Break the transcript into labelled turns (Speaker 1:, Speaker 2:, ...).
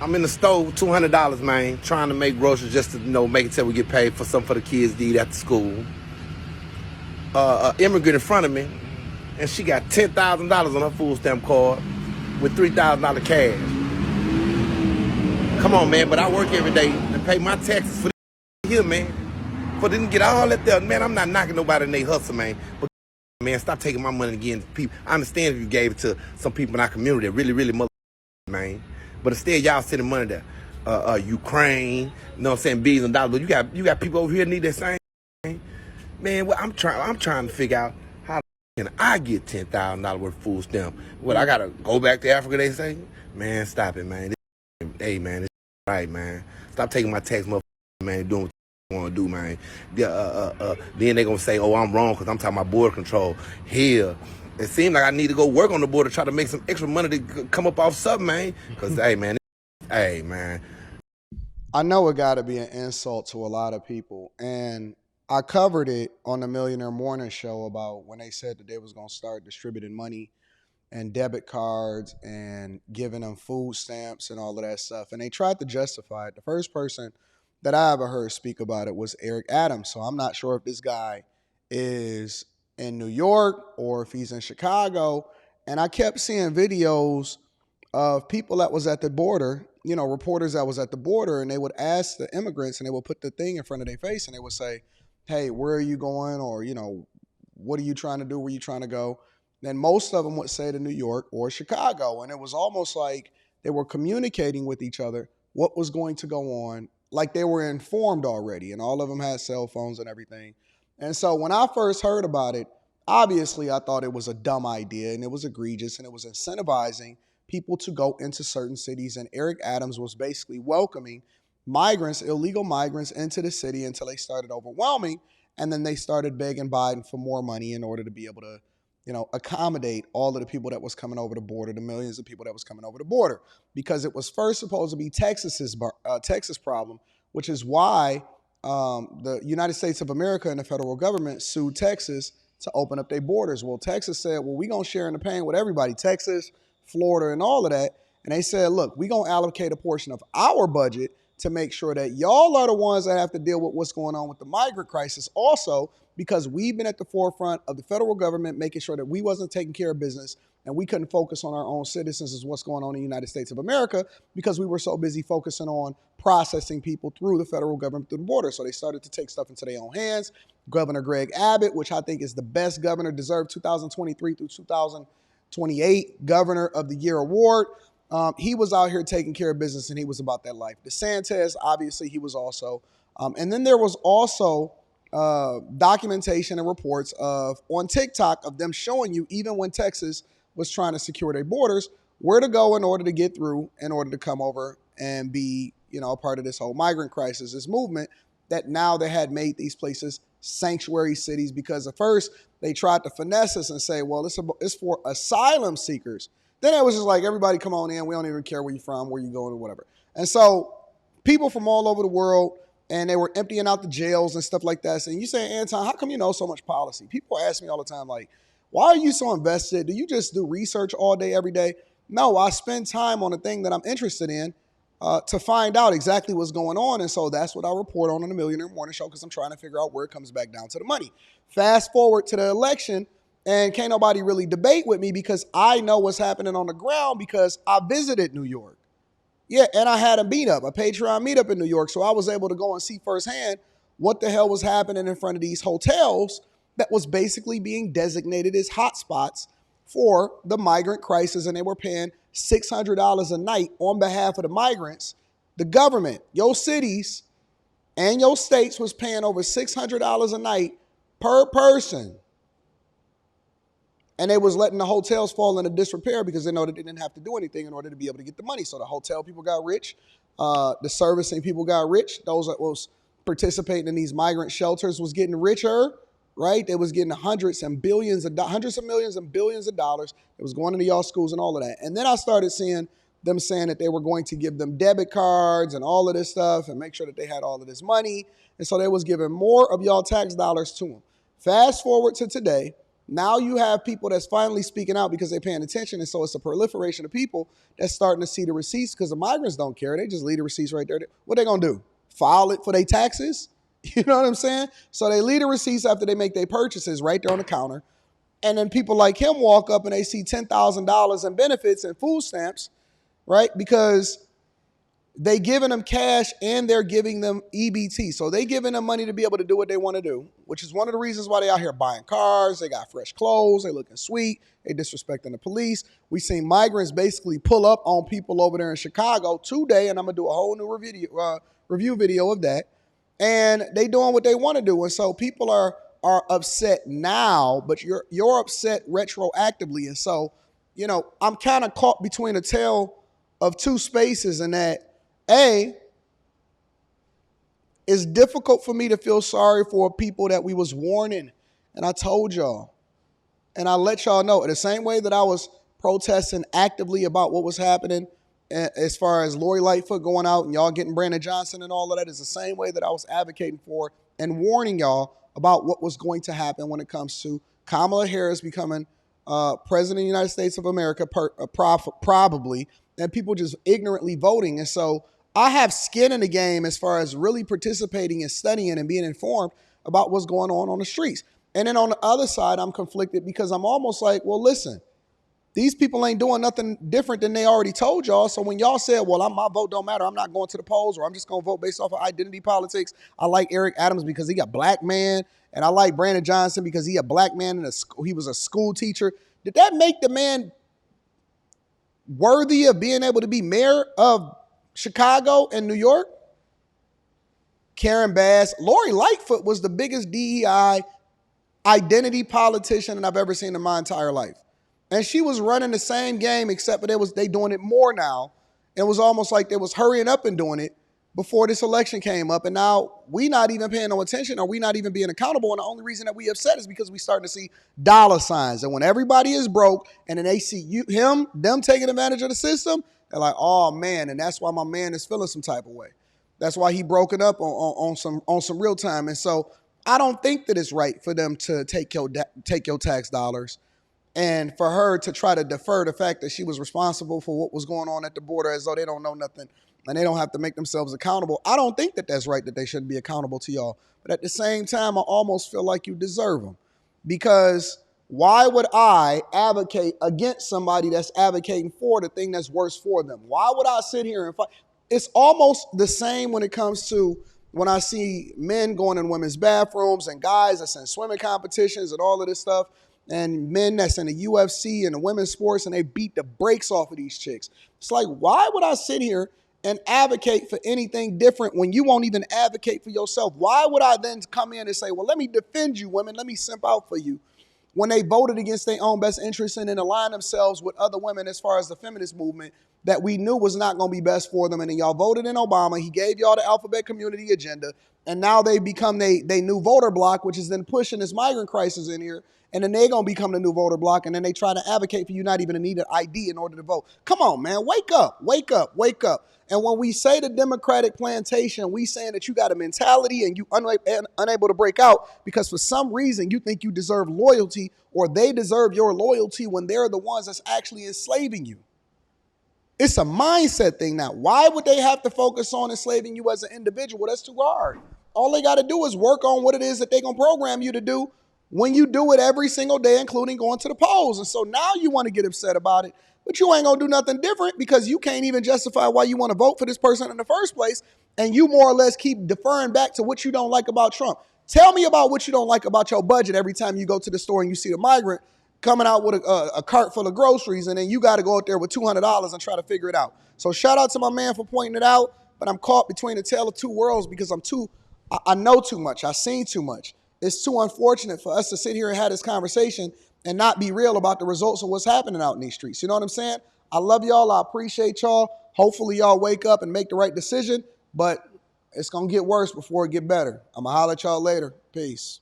Speaker 1: I'm in the store with $200, man, trying to make groceries just to, make it till we get paid for something for the kids to eat after school. Immigrant in front of me, and she got $10,000 on her food stamp card with $3,000 cash. Come on, man, but I work every day to pay my taxes for this here, man. For them to get all that there, man, I'm not knocking nobody in their hustle, man. But, man, stop taking my money again to people. I understand if you gave it to some people in our community that really mother, man. But instead, y'all sending money to Ukraine, you know what I'm saying, billions of dollars. But you got people over here that need that same, man. Well, I'm trying to figure out how can I get $10,000 worth of food stamp. What, I gotta go back to Africa? They say, man, stop it, man. Hey, man, this right, man. Stop taking my tax, motherfucker, man. Doing what you want to do, man. Then they gonna say, oh, I'm wrong because I'm talking about border control. Hell, it seems like I need to go work on the border, try to make some extra money to come up off something, man. Because, hey, man.
Speaker 2: I know it got to be an insult to a lot of people. And I covered it on the Millionaire Morning Show about when they said that they was going to start distributing money and debit cards and giving them food stamps and all of that stuff. And they tried to justify it. The first person that I ever heard speak about it was Eric Adams. So I'm not sure if this guy is in New York or if he's in Chicago. And I kept seeing videos of people that was at the border, reporters that was at the border, and they would ask the immigrants and they would put the thing in front of their face and they would say, hey, where are you going? Or, what are you trying to do? Where are you trying to go? And most of them would say to New York or Chicago. And it was almost like they were communicating with each other what was going to go on, like they were informed already. And all of them had cell phones and everything. And so when I first heard about it, obviously I thought it was a dumb idea and it was egregious and it was incentivizing people to go into certain cities. And Eric Adams was basically welcoming migrants, illegal migrants, into the city until they started overwhelming. And then they started begging Biden for more money in order to be able to, accommodate all of the people that was coming over the border, the millions of people that was coming over the border, because it was first supposed to be Texas problem, which is why the United States of America and the federal government sued Texas to open up their borders. Well, Texas said, well, we're going to share in the pain with everybody, Texas, Florida, and all of that. And they said, look, we're going to allocate a portion of our budget to make sure that y'all are the ones that have to deal with what's going on with the migrant crisis also, because we've been at the forefront of the federal government making sure that we wasn't taking care of business and we couldn't focus on our own citizens as what's going on in the United States of America because we were so busy focusing on processing people through the federal government through the border. So they started to take stuff into their own hands. Governor Greg Abbott, which I think is the best governor, deserved 2023 through 2028 Governor of the Year award. He was out here taking care of business and he was about that life. DeSantis, obviously, he was also. And then there was also documentation and reports on TikTok of them showing you, even when Texas was trying to secure their borders, where to go in order to get through, in order to come over and be, a part of this whole migrant crisis, this movement that now they had made these places sanctuary cities, because at first they tried to finesse us and say, well, it's for asylum seekers. Then it was just like, everybody come on in. We don't even care where you're from, where you're going, or whatever. And so people from all over the world, and they were emptying out the jails and stuff like that. And you say, Anton, how come you know so much policy? People ask me all the time, like, why are you so invested? Do you just do research all day, every day? No, I spend time on a thing that I'm interested in to find out exactly what's going on. And so that's what I report on the Millionaire Morning Show, because I'm trying to figure out where it comes back down to the money. Fast forward to the election, and can't nobody really debate with me because I know what's happening on the ground because I visited New York. Yeah, and I had a meetup, a Patreon meetup in New York. So I was able to go and see firsthand what the hell was happening in front of these hotels that was basically being designated as hotspots for the migrant crisis. And they were paying $600 a night on behalf of the migrants. The government, your cities and your states was paying over $600 a night per person. And they was letting the hotels fall into disrepair because they know that they didn't have to do anything in order to be able to get the money. So the hotel people got rich. The servicing people got rich. Those that was participating in these migrant shelters was getting richer, right? They was getting hundreds of millions and billions of dollars. It was going into y'all schools and all of that. And then I started seeing them saying that they were going to give them debit cards and all of this stuff and make sure that they had all of this money. And so they was giving more of y'all tax dollars to them. Fast forward to today. Now you have people that's finally speaking out because they're paying attention. And so it's a proliferation of people that's starting to see the receipts because the migrants don't care. They just leave the receipts right there. What they going to do? File it for their taxes? You know what I'm saying? So they leave the receipts after they make their purchases right there on the counter. And then people like him walk up and they see $10,000 in benefits and food stamps, right? Because they giving them cash and they're giving them EBT. So they giving them money to be able to do what they want to do, which is one of the reasons why they out here buying cars. They got fresh clothes. They looking sweet. They disrespecting the police. We seen migrants basically pull up on people over there in Chicago today, and I'm going to do a whole new review video of that. And they doing what they want to do. And so people are upset now, but you're upset retroactively. And so, you know, I'm kind of caught between a tale of two spaces in that, A, it's difficult for me to feel sorry for people that we was warning. And I told y'all, and I let y'all know, in the same way that I was protesting actively about what was happening as far as Lori Lightfoot going out and y'all getting Brandon Johnson and all of that, is the same way that I was advocating for and warning y'all about what was going to happen when it comes to Kamala Harris becoming president of the United States of America, probably, and people just ignorantly voting. And so I have skin in the game as far as really participating and studying and being informed about what's going on the streets. And then on the other side, I'm conflicted because I'm almost like, well, listen, these people ain't doing nothing different than they already told y'all. So when y'all said, well, my vote don't matter, I'm not going to the polls, or I'm just going to vote based off of identity politics. I like Eric Adams because he a black man, and I like Brandon Johnson because he a black man and he was a school teacher. Did that make the man worthy of being able to be mayor of Chicago and New York? Karen Bass. Lori Lightfoot was the biggest DEI identity politician that I've ever seen in my entire life. And she was running the same game, except that they doing it more now. It was almost like they was hurrying up and doing it before this election came up. And now we not even paying no attention, or we not even being accountable. And the only reason that we upset is because we starting to see dollar signs. And when everybody is broke and then they see them taking advantage of the system, they're like, oh man. And that's why my man is feeling some type of way. That's why he broken up on some real time. And so I don't think that it's right for them to take your tax dollars and for her to try to defer the fact that she was responsible for what was going on at the border as though they don't know nothing and they don't have to make themselves accountable. I don't think that that's right, that they shouldn't be accountable to y'all. But at the same time, I almost feel like you deserve them, because why would I advocate against somebody that's advocating for the thing that's worse for them? Why would I sit here and fight? It's almost the same when it comes to when I see men going in women's bathrooms and guys that's in swimming competitions and all of this stuff, and men that's in the UFC and the women's sports, and they beat the brakes off of these chicks. It's like, why would I sit here and advocate for anything different when you won't even advocate for yourself? Why would I then come in and say, well, let me defend you, women, let me simp out for you, when they voted against their own best interests and then aligned themselves with other women as far as the feminist movement that we knew was not going to be best for them? And then y'all voted in Obama. He gave y'all the alphabet community agenda. And now they become they new voter block, which is then pushing this migrant crisis in here. And then they're going to become the new voter block. And then they try to advocate for you not even to need an ID in order to vote. Come on, man. Wake up, wake up, wake up. And when we say the Democratic plantation, we saying that you got a mentality and you unable to break out because for some reason you think you deserve loyalty, or they deserve your loyalty when they're the ones that's actually enslaving you. It's a mindset thing now. Why would they have to focus on enslaving you as an individual? That's too hard. All they got to do is work on what it is that they're going to program you to do when you do it every single day, including going to the polls. And so now you want to get upset about it, but you ain't going to do nothing different because you can't even justify why you want to vote for this person in the first place. And you more or less keep deferring back to what you don't like about Trump. Tell me about what you don't like about your budget every time you go to the store and you see the migrant coming out with a cart full of groceries, and then you got to go out there with $200 and try to figure it out. So shout out to my man for pointing it out, but I'm caught between the tale of two worlds because I know too much. I've seen too much. It's too unfortunate for us to sit here and have this conversation and not be real about the results of what's happening out in these streets. You know what I'm saying? I love y'all. I appreciate y'all. Hopefully y'all wake up and make the right decision, but it's going to get worse before it get better. I'm going to holler at y'all later. Peace.